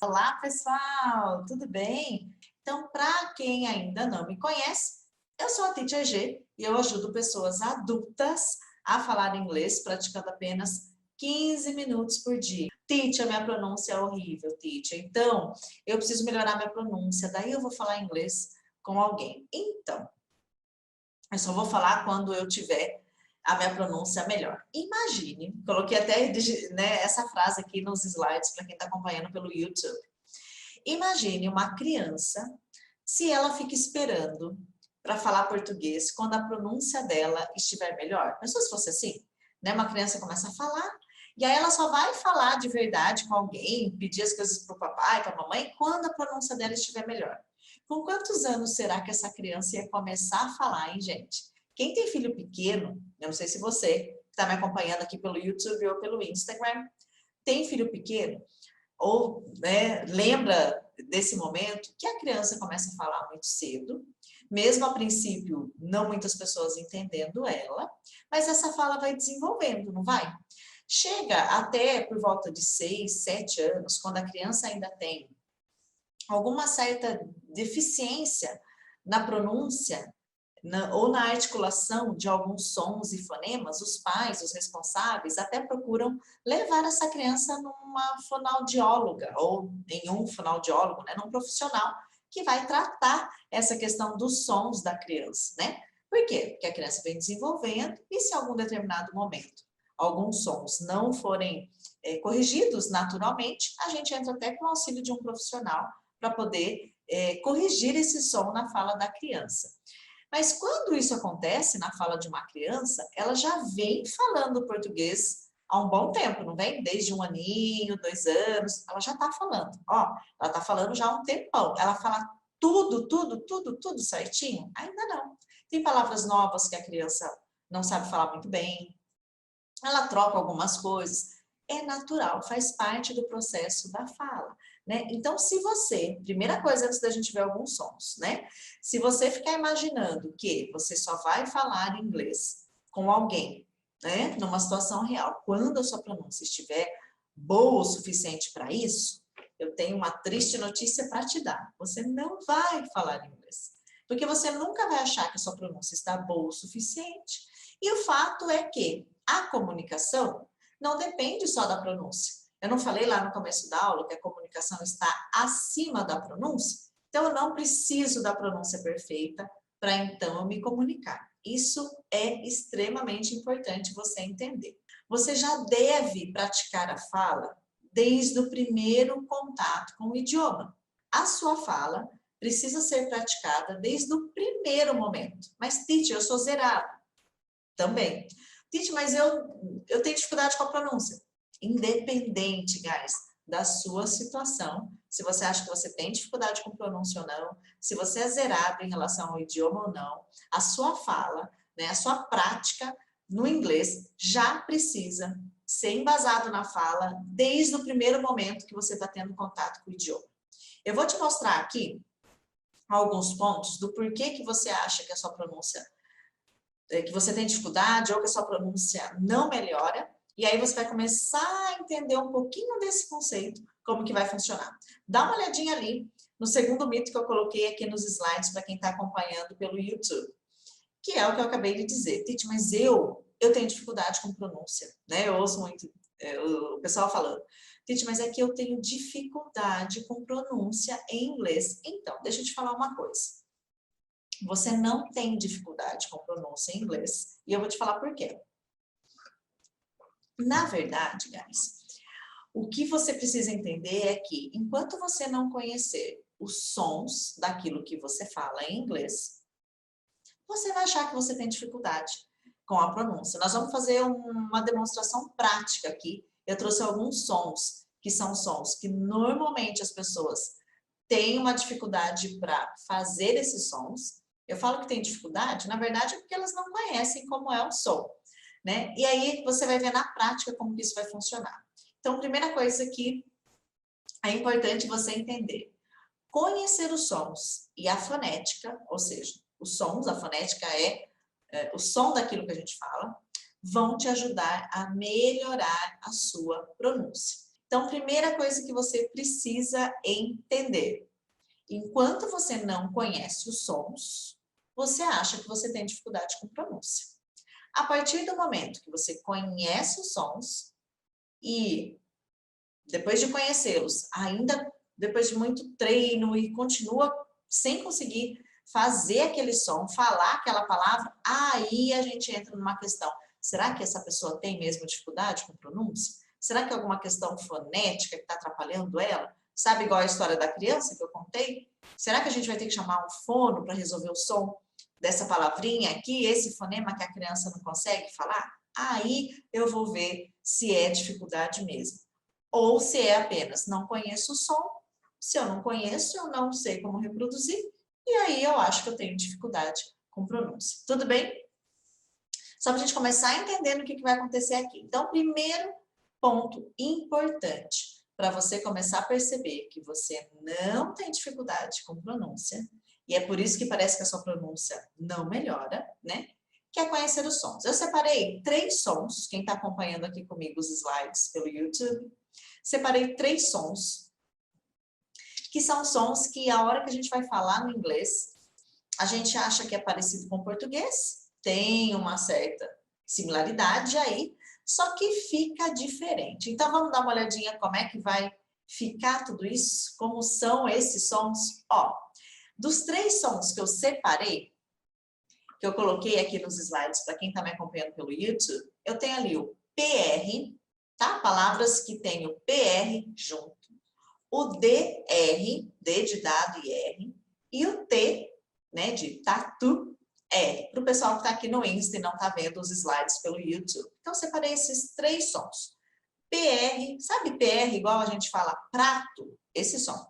Olá, pessoal, tudo bem? Então, para quem ainda não me conhece, eu sou a Teacher G e eu ajudo pessoas adultas a falar inglês praticando apenas 15 minutos por dia. Teacher, minha pronúncia é horrível, teacher. Então, eu preciso melhorar minha pronúncia, daí eu vou falar inglês com alguém. Então, eu só vou falar quando eu tiver a minha pronúncia melhor. Imagine, coloquei até né, essa frase aqui nos slides para quem está acompanhando pelo YouTube. Imagine uma criança, se ela fica esperando para falar português quando a pronúncia dela estiver melhor. Pensou se fosse assim? Né? Uma criança começa a falar, e aí ela só vai falar de verdade com alguém, pedir as coisas para o papai, para a mamãe, quando a pronúncia dela estiver melhor. Com quantos anos será que essa criança ia começar a falar, hein, gente? Quem tem filho pequeno, eu não sei se você está me acompanhando aqui pelo YouTube ou pelo Instagram, tem filho pequeno, ou né, lembra desse momento que a criança começa a falar muito cedo, mesmo a princípio não muitas pessoas entendendo ela, mas essa fala vai desenvolvendo, não vai? Chega até por volta de 6, 7 anos, quando a criança ainda tem alguma certa deficiência na pronúncia, ou na articulação de alguns sons e fonemas, os pais, os responsáveis, até procuram levar essa criança numa fonoaudióloga, ou em um fonoaudiólogo, né, num profissional que vai tratar essa questão dos sons da criança, né? Por quê? Porque a criança vem desenvolvendo e se em algum determinado momento alguns sons não forem corrigidos naturalmente, a gente entra até com o auxílio de um profissional para poder corrigir esse som na fala da criança. Mas quando isso acontece na fala de uma criança, ela já vem falando português há um bom tempo, não vem? Desde 1 aninho, 2 anos, ela já está falando. Ó, ela está falando já há um tempão. Ela fala tudo certinho? Ainda não. Tem palavras novas que a criança não sabe falar muito bem. Ela troca algumas coisas. É natural, faz parte do processo da fala, né? Então, se você, primeira coisa antes da gente ver alguns sons, né? Se você ficar imaginando que você só vai falar inglês com alguém, né? Numa situação real, quando a sua pronúncia estiver boa o suficiente para isso, eu tenho uma triste notícia para te dar. Você não vai falar inglês, porque você nunca vai achar que a sua pronúncia está boa o suficiente. E o fato é que a comunicação não depende só da pronúncia. Eu não falei lá no começo da aula que a comunicação está acima da pronúncia? Então, eu não preciso da pronúncia perfeita para então eu me comunicar. Isso é extremamente importante você entender. Você já deve praticar a fala desde o primeiro contato com o idioma. A sua fala precisa ser praticada desde o primeiro momento. Mas, teacher, eu sou zerado. Também. Teacher, mas eu tenho dificuldade com a pronúncia. Independente, guys, da sua situação, se você acha que você tem dificuldade com pronúncia ou não, se você é zerado em relação ao idioma ou não, a sua fala, né, a sua prática no inglês já precisa ser embasado na fala desde o primeiro momento que você está tendo contato com o idioma. Eu vou te mostrar aqui alguns pontos do porquê que você acha que a sua pronúncia que você tem dificuldade ou que a sua pronúncia não melhora, e aí você vai começar a entender um pouquinho desse conceito, como que vai funcionar. Dá uma olhadinha ali no segundo mito que eu coloquei aqui nos slides para quem está acompanhando pelo YouTube, que é o que eu acabei de dizer. Titi, mas eu tenho dificuldade com pronúncia, né? Eu ouço muito o pessoal falando. Titi, mas é que eu tenho dificuldade com pronúncia em inglês. Então, deixa eu te falar uma coisa. Você não tem dificuldade com pronúncia em inglês. E eu vou te falar por quê. Na verdade, guys, o que você precisa entender é que, enquanto você não conhecer os sons daquilo que você fala em inglês, você vai achar que você tem dificuldade com a pronúncia. Nós vamos fazer uma demonstração prática aqui. Eu trouxe alguns sons, que são sons que normalmente as pessoas têm uma dificuldade para fazer esses sons. Eu falo que tem dificuldade, na verdade é porque elas não conhecem como é o som, né? E aí você vai ver na prática como que isso vai funcionar. Então, primeira coisa que é importante você entender. Conhecer os sons e a fonética, ou seja, os sons, a fonética é o som daquilo que a gente fala, vão te ajudar a melhorar a sua pronúncia. Então, primeira coisa que você precisa entender. Enquanto você não conhece os sons, você acha que você tem dificuldade com pronúncia. A partir do momento que você conhece os sons e depois de conhecê-los, ainda depois de muito treino e continua sem conseguir fazer aquele som, falar aquela palavra, aí a gente entra numa questão. Será que essa pessoa tem mesmo dificuldade com pronúncia? Será que é alguma questão fonética que está atrapalhando ela? Sabe igual a história da criança que eu contei? Será que a gente vai ter que chamar um fono para resolver o som dessa palavrinha aqui, esse fonema que a criança não consegue falar? Aí eu vou ver se é dificuldade mesmo. Ou se é apenas não conheço o som. Se eu não conheço, eu não sei como reproduzir. E aí eu acho que eu tenho dificuldade com pronúncia. Tudo bem? Só para a gente começar entendendo o que vai acontecer aqui. Então, primeiro ponto importante para você começar a perceber que você não tem dificuldade com pronúncia, e é por isso que parece que a sua pronúncia não melhora, né? Que é conhecer os sons. Eu separei 3 sons, quem está acompanhando aqui comigo os slides pelo YouTube, separei 3 sons, que são sons que a hora que a gente vai falar no inglês, a gente acha que é parecido com o português, tem uma certa similaridade aí, só que fica diferente. Então, vamos dar uma olhadinha como é que vai ficar tudo isso, como são esses sons. Ó, dos 3 sons que eu separei, que eu coloquei aqui nos slides para quem está me acompanhando pelo YouTube, eu tenho ali o PR, tá? Palavras que têm o PR junto, o DR, D de dado e R, e o T, né, de tatu, R, para o pessoal que está aqui no Insta e não está vendo os slides pelo YouTube. Então, separei esses 3 sons. PR, sabe PR igual a gente fala prato? Esse som.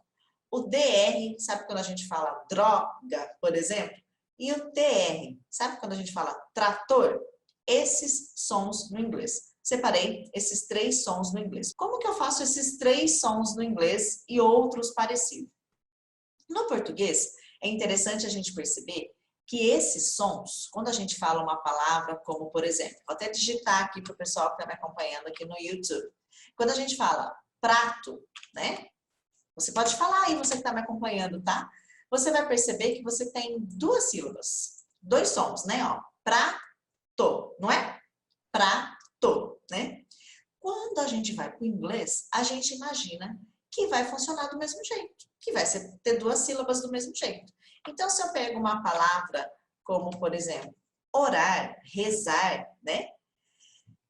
O DR, sabe quando a gente fala droga, por exemplo? E o TR, sabe quando a gente fala trator? Esses sons no inglês. Separei esses 3 sons no inglês. Como que eu faço esses 3 sons no inglês e outros parecidos? No português, é interessante a gente perceber que esses sons, quando a gente fala uma palavra como, por exemplo, vou até digitar aqui para o pessoal que está me acompanhando aqui no YouTube. Quando a gente fala prato, né? Você pode falar aí, você que está me acompanhando, tá? Você vai perceber que você tem 2 sílabas, 2 sons, né? Ó, prato, não é? Prato, né? Quando a gente vai para o inglês, a gente imagina que vai funcionar do mesmo jeito, que vai ter 2 sílabas do mesmo jeito. Então, se eu pego uma palavra como, por exemplo, orar, rezar, né?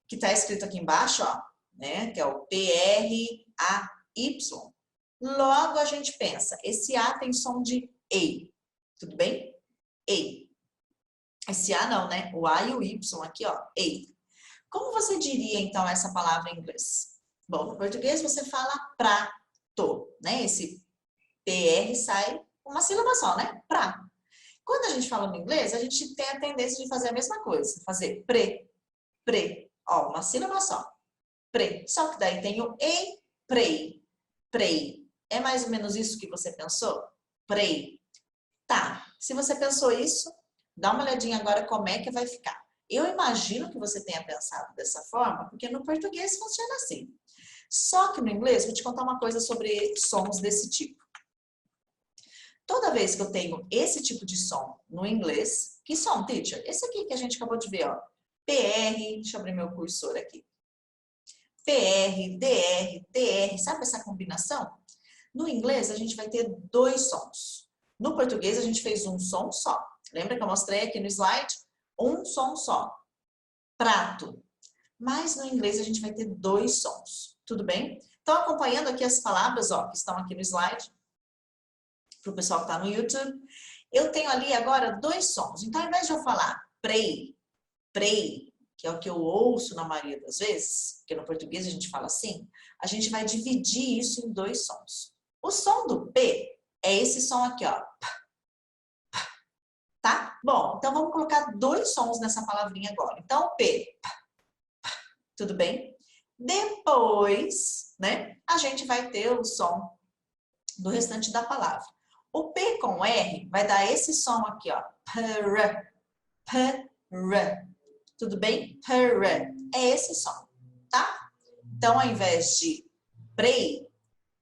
Que está escrito aqui embaixo, ó, né? Que é o P-R-A-Y. Logo a gente pensa, esse A tem som de E, tudo bem? E. Esse A não, né? O A e o Y aqui, ó, E. Como você diria, então, essa palavra em inglês? Bom, no português você fala prato, né? Esse PR sai uma sílaba só, né? Prato. Quando a gente fala no inglês, a gente tem a tendência de fazer a mesma coisa. Fazer pre. Ó, uma sílaba só. Pre. Só que daí tem o E, prei. É mais ou menos isso que você pensou? Prei. Tá. Se você pensou isso, dá uma olhadinha agora como é que vai ficar. Eu imagino que você tenha pensado dessa forma, porque no português funciona assim. Só que no inglês, vou te contar uma coisa sobre sons desse tipo. Toda vez que eu tenho esse tipo de som no inglês, que som, teacher? Esse aqui que a gente acabou de ver, ó. PR, deixa eu abrir meu cursor aqui. PR, DR, TR, sabe essa combinação? No inglês, a gente vai ter 2 sons. No português, a gente fez um som só. Lembra que eu mostrei aqui no slide? Um som só. Prato. Mas no inglês, a gente vai ter 2 sons. Tudo bem? Então, acompanhando aqui as palavras, ó, que estão aqui no slide, para o pessoal que está no YouTube, eu tenho ali agora 2 sons. Então, ao invés de eu falar pray, que é o que eu ouço na maioria das vezes, porque no português a gente fala assim, a gente vai dividir isso em 2 sons. O som do P é esse som aqui, ó. Tá? Bom, então vamos colocar 2 sons nessa palavrinha agora. Então, o P. Tudo bem? Depois, né, a gente vai ter o som do restante da palavra. O P com R vai dar esse som aqui, ó. Tudo bem? É esse som, tá? Então, ao invés de pray,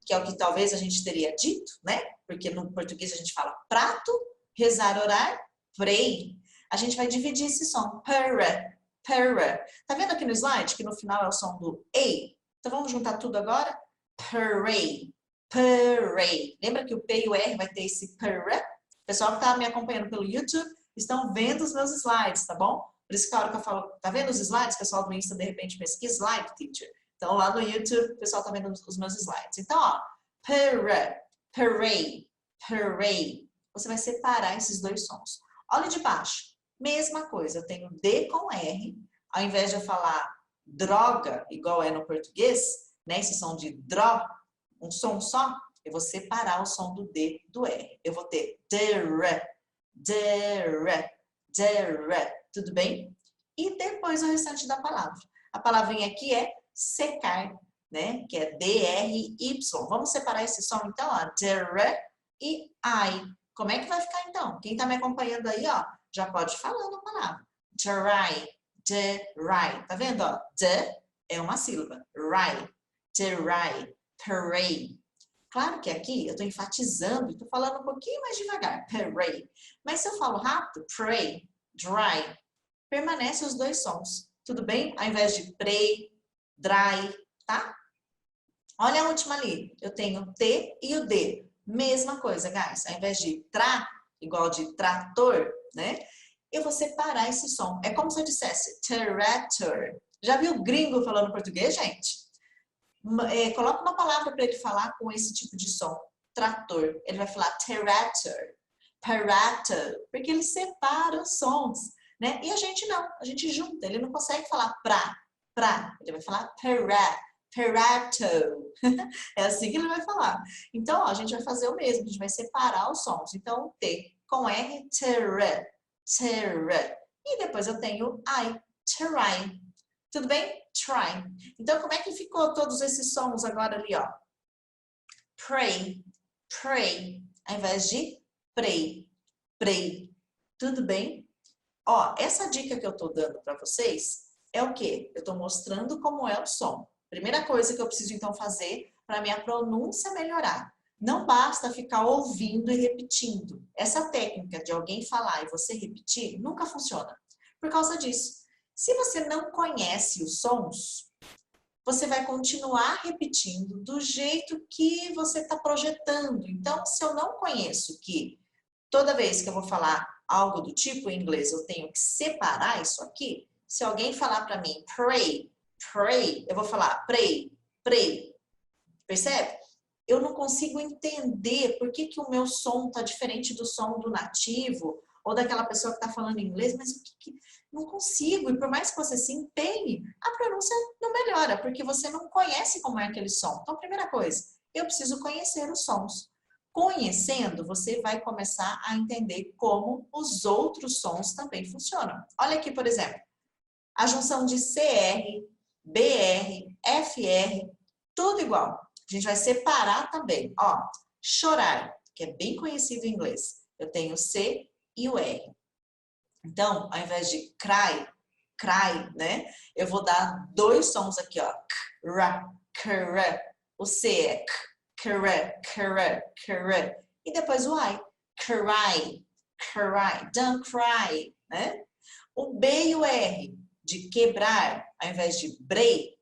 que é o que talvez a gente teria dito, né? Porque no português a gente fala prato, rezar, orar, pray. A gente vai dividir esse som, para, para. Tá vendo aqui no slide que no final é o som do E? Então vamos juntar tudo agora? Pray, pray. Lembra que o P e o R vai ter esse para? O pessoal que tá me acompanhando pelo YouTube estão vendo os meus slides, tá bom? Por isso que a hora que eu falo, tá vendo os slides? O pessoal do Insta, de repente, pensa, que slide, teacher? Então, lá no YouTube, o pessoal tá vendo os meus slides. Então, ó, para, pray, pray. Você vai separar esses dois sons. Olha de baixo. Mesma coisa, eu tenho D com R. Ao invés de eu falar droga, igual é no português, né? Esse som de dró, um som só, eu vou separar o som do D do R. Eu vou ter der, der, der. Tudo bem? E depois o restante da palavra. A palavrinha aqui é secar, né? Que é D-R-Y. Vamos separar esse som então, ó. Der e I. Como é que vai ficar então? Quem tá me acompanhando aí, ó, já pode ir falando a palavra. Dry, dry. Tá vendo, ó? D é uma sílaba. Ry, dry, pray. Claro que aqui eu tô enfatizando, tô falando um pouquinho mais devagar. Pray. Mas se eu falo rápido, pray, dry, permanece os dois sons. Tudo bem? Ao invés de pray, dry, tá? Olha a última ali. Eu tenho o T e o D. Mesma coisa, guys. Ao invés de tra, igual de trator, né? Eu vou separar esse som. É como se eu dissesse tractor. Já viu gringo falando português, gente? Coloca uma palavra para ele falar com esse tipo de som. Trator. Ele vai falar tractor, parato, porque ele separa os sons, né? E a gente não. A gente junta. Ele não consegue falar pra. Ele vai falar parato. É assim que ele vai falar. Então, ó, a gente vai fazer o mesmo. A gente vai separar os sons. Então, o T com R, ter. E depois eu tenho I, try. Tudo bem? Try. Então, como é que ficou todos esses sons agora ali, ó? Pray, pray, ao invés de pray, pray. Tudo bem? Ó, essa dica que eu tô dando para vocês é o quê? Eu tô mostrando como é o som. Primeira coisa que eu preciso então fazer para minha pronúncia melhorar. Não basta ficar ouvindo e repetindo. Essa técnica de alguém falar e você repetir nunca funciona. Por causa disso. Se você não conhece os sons, você vai continuar repetindo do jeito que você está projetando. Então, se eu não conheço que toda vez que eu vou falar algo do tipo em inglês, eu tenho que separar isso aqui, se alguém falar para mim, pray, pray, eu vou falar pray, pray. Percebe? Eu não consigo entender por que o meu som está diferente do som do nativo ou daquela pessoa que está falando inglês, mas o que não consigo. E por mais que você se empenhe, a pronúncia não melhora, porque você não conhece como é aquele som. Então, primeira coisa, eu preciso conhecer os sons. Conhecendo, você vai começar a entender como os outros sons também funcionam. Olha aqui, por exemplo, a junção de CR, BR, FR, tudo igual. A gente vai separar também. Ó, chorar, que é bem conhecido em inglês. Eu tenho o C e o R. Então, ao invés de cry, né? Eu vou dar dois sons aqui, ó. Kra. O C é kra. E depois o I. Cry. Don't cry, né? O B e o R de quebrar, ao invés de break,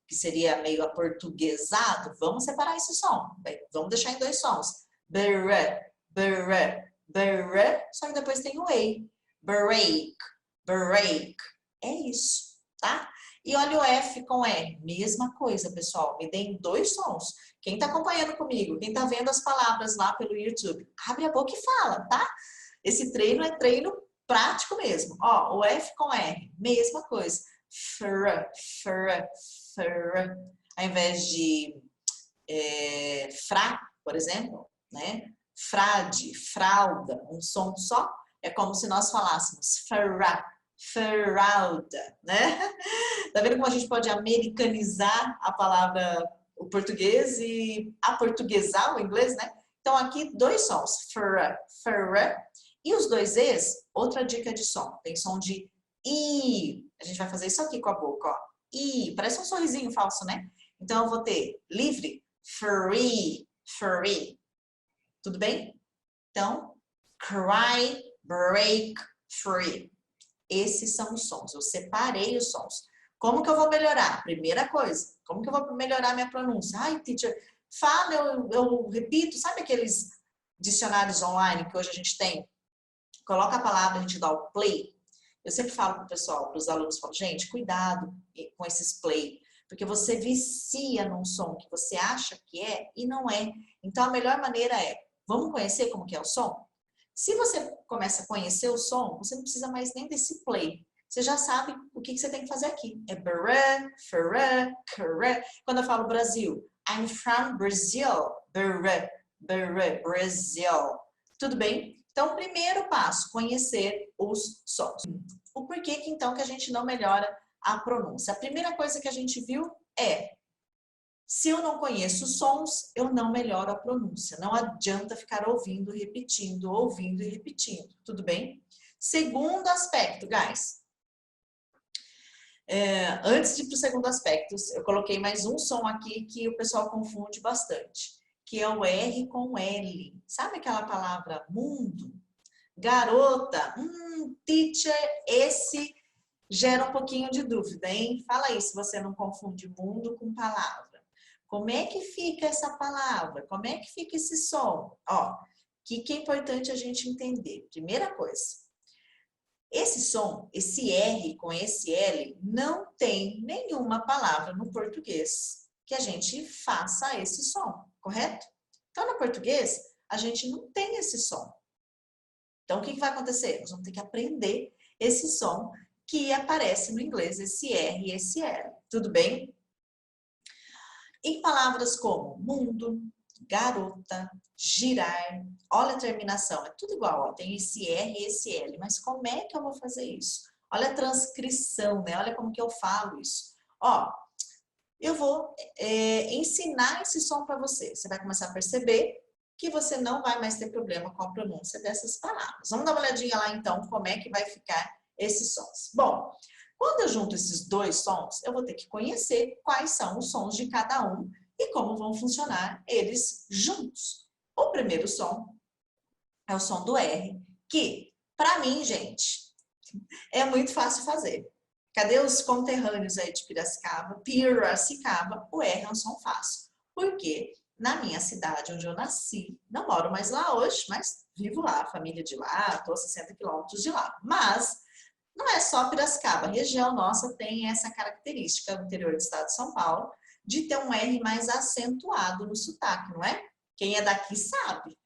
que seria meio aportuguesado, vamos separar esse som. Vamos deixar em dois sons. Só que depois tem o E. Break. É isso, tá? E olha o F com R. Mesma coisa, pessoal. Me deem dois sons. Quem tá acompanhando comigo, quem tá vendo as palavras lá pelo YouTube, abre a boca e fala, tá? Esse treino é treino prático mesmo. Ó, o F com R. Mesma coisa. Fr. Ao invés de fra, por exemplo, né? Frade, fralda, um som só, é como se nós falássemos fralda, né? Tá vendo como a gente pode americanizar a palavra, o português e aportuguesar o inglês, né? Então aqui dois sons, e os dois Es, outra dica de som, tem som de I. A gente vai fazer isso aqui com a boca, ó. I, parece um sorrisinho falso, né? Então, eu vou ter livre, free, free. Tudo bem? Então, cry, break, free. Esses são os sons. Eu separei os sons. Como que eu vou melhorar? Primeira coisa, como que eu vou melhorar minha pronúncia? Ai, teacher, fala, eu repito. Sabe aqueles dicionários online que hoje a gente tem? Coloca a palavra, a gente dá o play. Eu sempre falo para o pessoal, para os alunos, falo, gente, cuidado com esses play, porque você vicia num som que você acha que é e não é. Então, a melhor maneira é, vamos conhecer como que é o som? Se você começa a conhecer o som, você não precisa mais nem desse play. Você já sabe o que você tem que fazer aqui. É bará, fará, cará. Quando eu falo Brasil, I'm from Brazil. Bará, bará, Brasil. Tudo bem? Então, primeiro passo, conhecer os sons. O porquê que então que a gente não melhora a pronúncia? A primeira coisa que a gente viu é, se eu não conheço os sons, eu não melhoro a pronúncia. Não adianta ficar ouvindo e repetindo. Tudo bem? Segundo aspecto, guys. Antes de ir para o segundo aspecto, eu coloquei mais um som aqui que o pessoal confunde bastante, que é o R com L. Sabe aquela palavra mundo? Garota, teacher, esse gera um pouquinho de dúvida, hein? Fala aí se você não confunde mundo com palavra. Como é que fica essa palavra? Como é que fica esse som? Ó, o que é importante a gente entender? Primeira coisa, esse som, esse R com esse L, não tem nenhuma palavra no português que a gente faça esse som, correto? Então, no português, a gente não tem esse som. Então, o que vai acontecer? Nós vamos ter que aprender esse som que aparece no inglês, esse R e esse L. Tudo bem? Em palavras como mundo, garota, girar, olha a terminação, é tudo igual, ó, tem esse R e esse L, mas como é que eu vou fazer isso? Olha a transcrição, né? Olha como que eu falo isso. Ó, eu vou ensinar esse som para você. Você vai começar a perceber que você não vai mais ter problema com a pronúncia dessas palavras. Vamos dar uma olhadinha lá, então, como é que vai ficar esses sons. Bom, quando eu junto esses dois sons, eu vou ter que conhecer quais são os sons de cada um e como vão funcionar eles juntos. O primeiro som é o som do R, que, para mim, gente, é muito fácil fazer. Cadê os conterrâneos aí de Piracicaba? O R é um som fácil. Por quê? Na minha cidade, onde eu nasci, não moro mais lá hoje, mas vivo lá, família de lá, estou a 60 quilômetros de lá. Mas não é só Piracicaba, a região nossa tem essa característica no interior do estado de São Paulo, de ter um R mais acentuado no sotaque, não é? Quem é daqui sabe.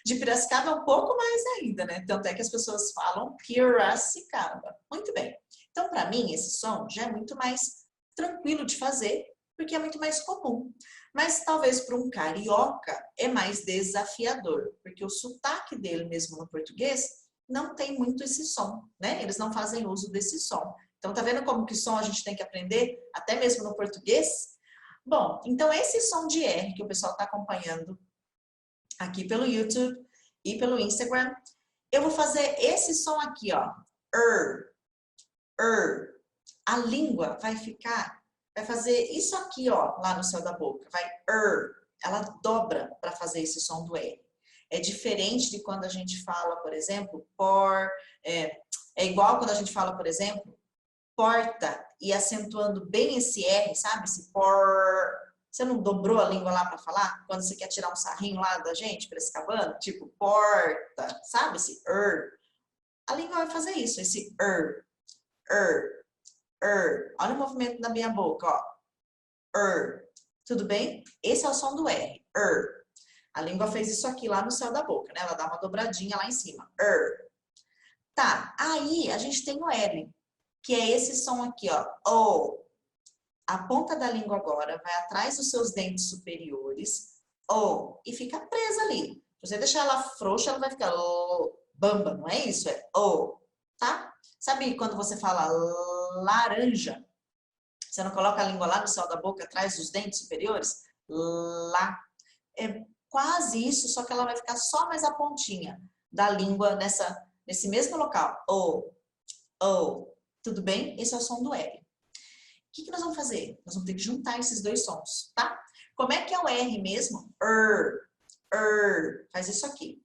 De Piracicaba é um pouco mais ainda, né? Tanto é que as pessoas falam Piracicaba. Muito bem. Então, para mim, esse som já é muito mais tranquilo de fazer, porque é muito mais comum. Mas talvez para um carioca é mais desafiador, porque o sotaque dele mesmo no português não tem muito esse som, né? Eles não fazem uso desse som. Então, tá vendo como que som a gente tem que aprender, até mesmo no português? Bom, então esse som de R que o pessoal está acompanhando aqui pelo YouTube e pelo Instagram, eu vou fazer esse som aqui, ó. A língua vai fazer isso aqui, ó, lá no céu da boca. Vai, ela dobra para fazer esse som do R. É diferente de quando a gente fala, por exemplo, é igual quando a gente fala, por exemplo, porta e acentuando bem esse R, sabe? Esse por. Você não dobrou a língua lá para falar? Quando você quer tirar um sarrinho lá da gente, Piracicabana, tipo porta, sabe? Esse A língua vai fazer isso, esse Olha o movimento da minha boca, ó. Tudo bem? Esse é o som do R. A língua fez isso aqui lá no céu da boca, né? Ela dá uma dobradinha lá em cima. Tá, aí a gente tem o L, que é esse som aqui, ó. O. A ponta da língua agora vai atrás dos seus dentes superiores. O. E fica presa ali. Se você deixar ela frouxa, ela vai ficar bamba, não é isso? É O. Tá? Sabe quando você fala laranja? Você não coloca a língua lá no céu da boca, atrás dos dentes superiores? Lá. É quase isso, só que ela vai ficar só mais a pontinha da língua nesse mesmo local. O. Tudo bem? Esse é o som do L. que nós vamos fazer? Nós vamos ter que juntar esses dois sons, tá? Como é que é o R mesmo? Faz isso aqui.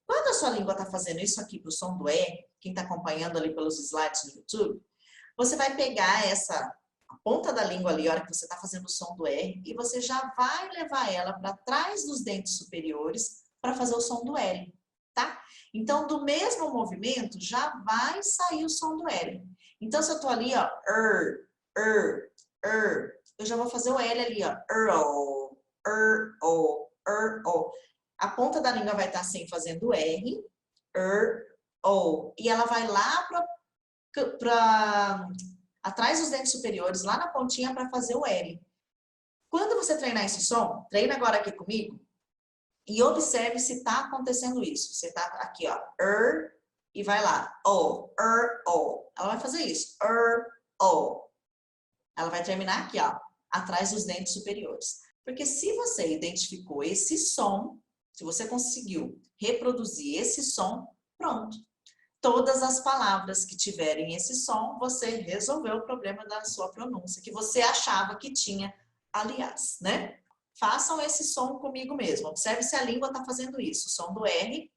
Quando a sua língua está fazendo isso aqui para o som do R, quem está acompanhando ali pelos slides no YouTube, você vai pegar a ponta da língua ali, a hora que você está fazendo o som do R, e você já vai levar ela para trás dos dentes superiores para fazer o som do L, tá? Então, do mesmo movimento, já vai sair o som do L. Então, se eu tô ali, ó, eu já vou fazer o L ali, ó, A ponta da língua vai estar assim, fazendo R, e ela vai lá para atrás dos dentes superiores, lá na pontinha, para fazer o L. Quando você treinar esse som, treina agora aqui comigo, e observe se está acontecendo isso. Você está aqui, ó, e vai lá, o. Ela vai fazer isso, o. Ela vai terminar aqui, ó, atrás dos dentes superiores. Porque se você identificou esse som, se você conseguiu reproduzir esse som, pronto. Todas as palavras que tiverem esse som, você resolveu o problema da sua pronúncia, que você achava que tinha, aliás, né? Façam esse som comigo mesmo. Observe se a língua está fazendo isso. O som do R,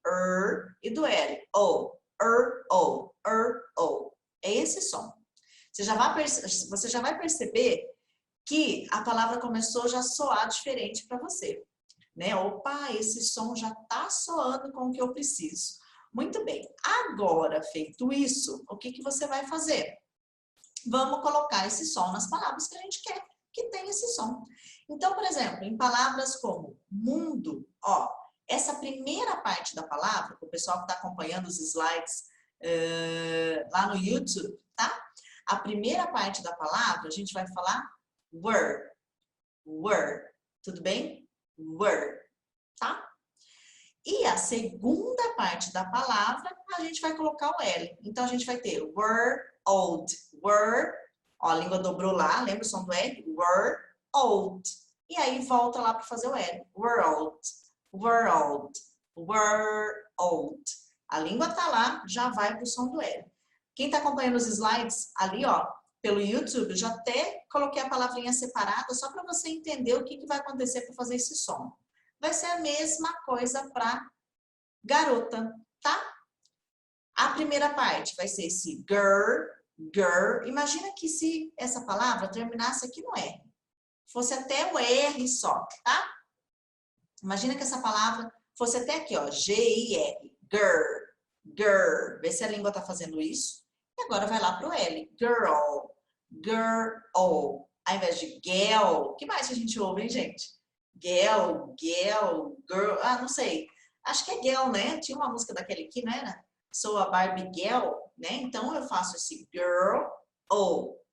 e do L. O. É esse som. Você já vai perceber que a palavra começou já a soar diferente para você. Né? Opa, esse som já está soando com o que eu preciso. Muito bem. Agora, feito isso, o que você vai fazer? Vamos colocar esse som nas palavras que a gente quer que tenha esse som. Então, por exemplo, em palavras como mundo, ó, essa primeira parte da palavra, o pessoal que está acompanhando os slides lá no YouTube, tá? A primeira parte da palavra, a gente vai falar were. Tudo bem? Were, tá? E a segunda parte da palavra, a gente vai colocar o L. Então, a gente vai ter were old. Were, ó, a língua dobrou lá, lembra o som do L? Were old. E aí, volta lá para fazer o L. World. A língua tá lá, já vai pro som do L. Quem tá acompanhando os slides ali, ó, pelo YouTube, eu já até coloquei a palavrinha separada só para você entender o que vai acontecer para fazer esse som. Vai ser a mesma coisa para garota, tá? A primeira parte vai ser esse girl. Imagina que se essa palavra terminasse aqui no R, fosse até o R só, tá? Imagina que essa palavra fosse até aqui, ó, G-I-R, girl. Vê se a língua tá fazendo isso. E agora vai lá pro L, girl. Ao invés de girl, o que mais que a gente ouve, hein, gente? Girl, girl. Não sei. Acho que é girl, né? Tinha uma música daquele aqui, não era? Sou a Barbie Girl, né? Então eu faço esse girl,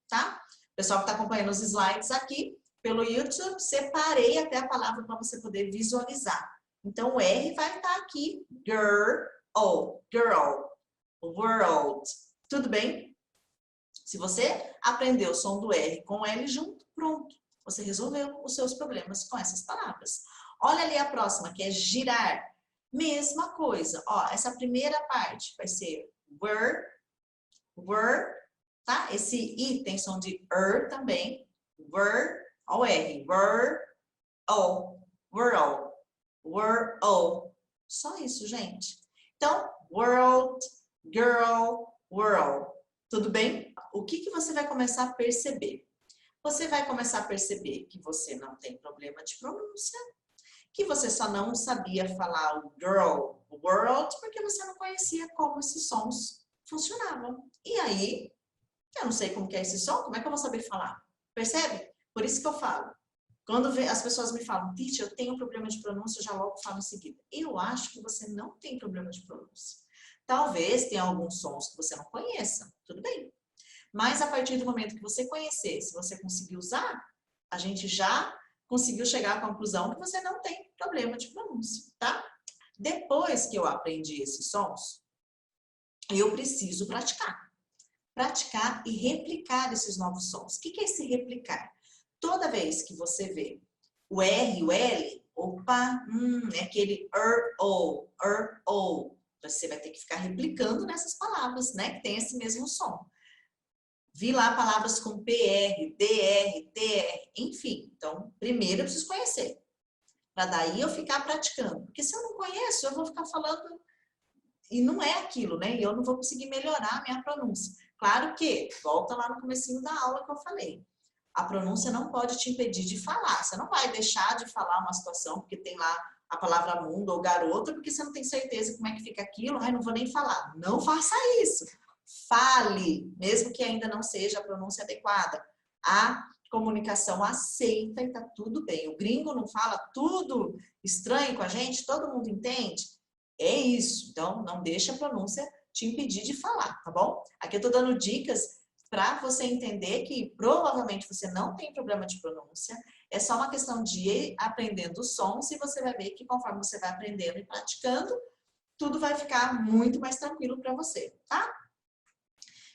tá? O pessoal que tá acompanhando os slides aqui pelo YouTube, separei até a palavra para você poder visualizar. Então o R vai estar aqui, girl, world. Tudo bem? Se você aprendeu o som do R com o L junto, pronto. Você resolveu os seus problemas com essas palavras. Olha ali a próxima, que é girar. Mesma coisa. Ó, essa primeira parte vai ser were, tá? Esse I tem som de também. Were, ó o R. Were, Só isso, gente. Então, world, girl, world. Tudo bem? O que você vai começar a perceber? Você vai começar a perceber que você não tem problema de pronúncia, que você só não sabia falar o girl, o world, porque você não conhecia como esses sons funcionavam. E aí, eu não sei como que é esse som, como é que eu vou saber falar? Percebe? Por isso que eu falo. Quando as pessoas me falam, teacher, eu tenho problema de pronúncia, eu já logo falo em seguida. Eu acho que você não tem problema de pronúncia. Talvez tenha alguns sons que você não conheça, tudo bem. Mas a partir do momento que você conhecer, se você conseguir usar, a gente já conseguiu chegar à conclusão que você não tem problema de pronúncia, tá? Depois que eu aprendi esses sons, eu preciso praticar. Praticar e replicar esses novos sons. O que é esse replicar? Toda vez que você vê o R e o L, opa, é aquele o. Você vai ter que ficar replicando nessas palavras, né? Que tem esse mesmo som. Vi lá palavras com PR, DR, TR, enfim. Então, primeiro eu preciso conhecer, para daí eu ficar praticando. Porque se eu não conheço, eu vou ficar falando e não é aquilo, né? E eu não vou conseguir melhorar a minha pronúncia. Claro que, volta lá no comecinho da aula que eu falei, a pronúncia não pode te impedir de falar. Você não vai deixar de falar uma situação porque tem lá a palavra mundo ou garoto, porque você não tem certeza como é que fica aquilo, ai, não vou nem falar. Não faça isso. Fale, mesmo que ainda não seja a pronúncia adequada. A comunicação aceita e tá tudo bem. O gringo não fala tudo estranho com a gente, todo mundo entende. É isso. Então, não deixa a pronúncia te impedir de falar, tá bom? Aqui eu tô dando dicas para você entender que provavelmente você não tem problema de pronúncia, é só uma questão de ir aprendendo os sons e você vai ver que conforme você vai aprendendo e praticando, tudo vai ficar muito mais tranquilo para você, tá?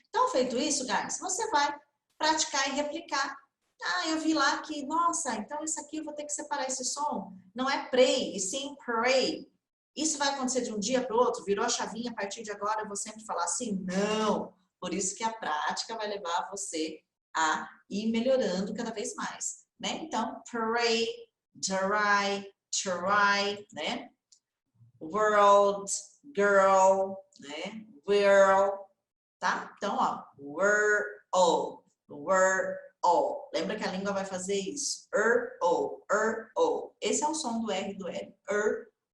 Então, feito isso, guys, você vai praticar e replicar. Ah, eu vi lá que, nossa, então isso aqui eu vou ter que separar esse som. Não é pray, e sim pray. Isso vai acontecer de um dia para o outro? Virou a chavinha, a partir de agora eu vou sempre falar assim? Não! Por isso que a prática vai levar você a ir melhorando cada vez mais, né? Então, pray, try, né? World, girl, né? Will, tá? Então, ó, we're all. Lembra que a língua vai fazer isso? O. Esse é o som do R e do L.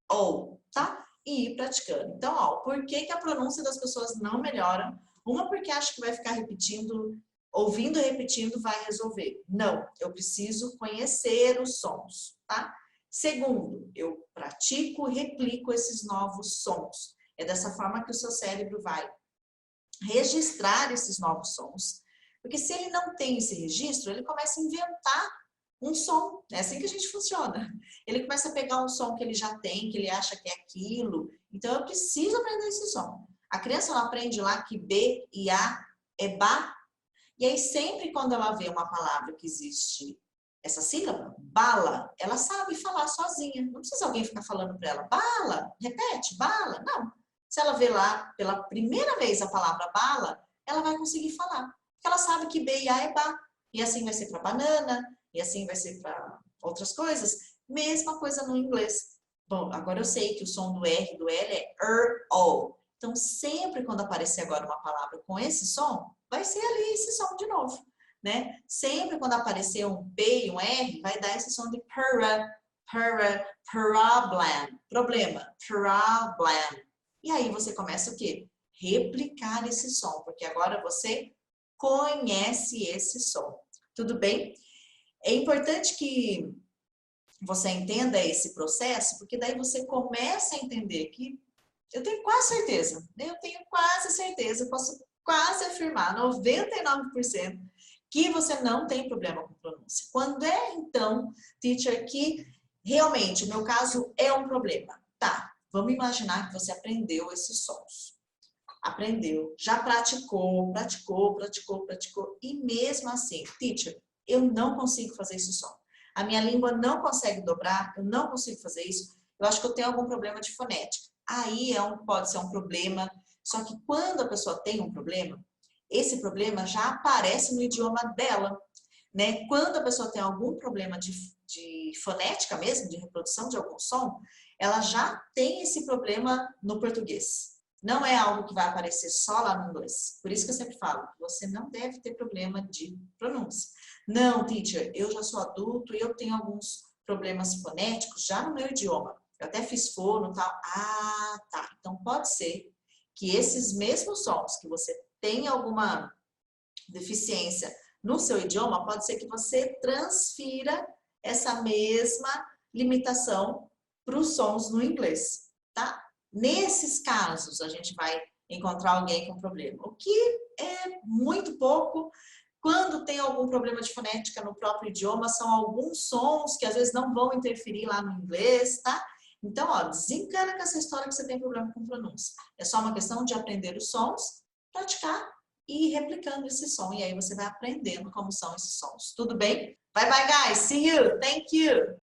O, tá? E ir praticando. Então, ó, por que que a pronúncia das pessoas não melhora? Uma porque acha que vai ficar repetindo, ouvindo e repetindo vai resolver. Não, eu preciso conhecer os sons, tá? Segundo, eu pratico e replico esses novos sons. É dessa forma que o seu cérebro vai registrar esses novos sons, porque se ele não tem esse registro, ele começa a inventar um som. É assim que a gente funciona. Ele começa a pegar um som que ele já tem, que ele acha que é aquilo. Então, eu preciso aprender esse som. A criança ela aprende lá que B e A é ba, e aí sempre quando ela vê uma palavra que existe essa sílaba, bala, ela sabe falar sozinha. Não precisa alguém ficar falando para ela, bala, repete, bala. Não. Se ela vê lá pela primeira vez a palavra bala, ela vai conseguir falar. Porque ela sabe que B e A é ba. E assim vai ser para banana, e assim vai ser para outras coisas. Mesma coisa no inglês. Bom, agora eu sei que o som do R e do L é o. Então, sempre quando aparecer agora uma palavra com esse som, vai ser ali esse som de novo, né? Sempre quando aparecer um P e um R, vai dar esse som de problema. E aí você começa o quê? Replicar esse som, porque agora você conhece esse som. Tudo bem? É importante que você entenda esse processo, porque daí você começa a entender que eu tenho quase certeza, posso quase afirmar, 99%, que você não tem problema com pronúncia. Quando é, então, teacher, que realmente o meu caso é um problema? Tá, vamos imaginar que você aprendeu esses sons. Aprendeu, já praticou, e mesmo assim, teacher, eu não consigo fazer esse som. A minha língua não consegue dobrar, eu não consigo fazer isso, eu acho que eu tenho algum problema de fonética. Aí pode ser um problema, só que quando a pessoa tem um problema, esse problema já aparece no idioma dela, né? Quando a pessoa tem algum problema de fonética mesmo, de reprodução de algum som, ela já tem esse problema no português. Não é algo que vai aparecer só lá no inglês. Por isso que eu sempre falo, você não deve ter problema de pronúncia. Não, teacher, eu já sou adulto e eu tenho alguns problemas fonéticos já no meu idioma. Eu até fiz fono e tal. Ah, tá. Então pode ser que esses mesmos sons que você tem alguma deficiência no seu idioma, pode ser que você transfira essa mesma limitação para os sons no inglês, tá? Nesses casos, a gente vai encontrar alguém com problema, o que é muito pouco. Quando tem algum problema de fonética no próprio idioma, são alguns sons que às vezes não vão interferir lá no inglês, tá? Então, ó, desencana com essa história que você tem problema com pronúncia. É só uma questão de aprender os sons, praticar e ir replicando esse som. E aí você vai aprendendo como são esses sons. Tudo bem? Bye, bye, guys. See you. Thank you.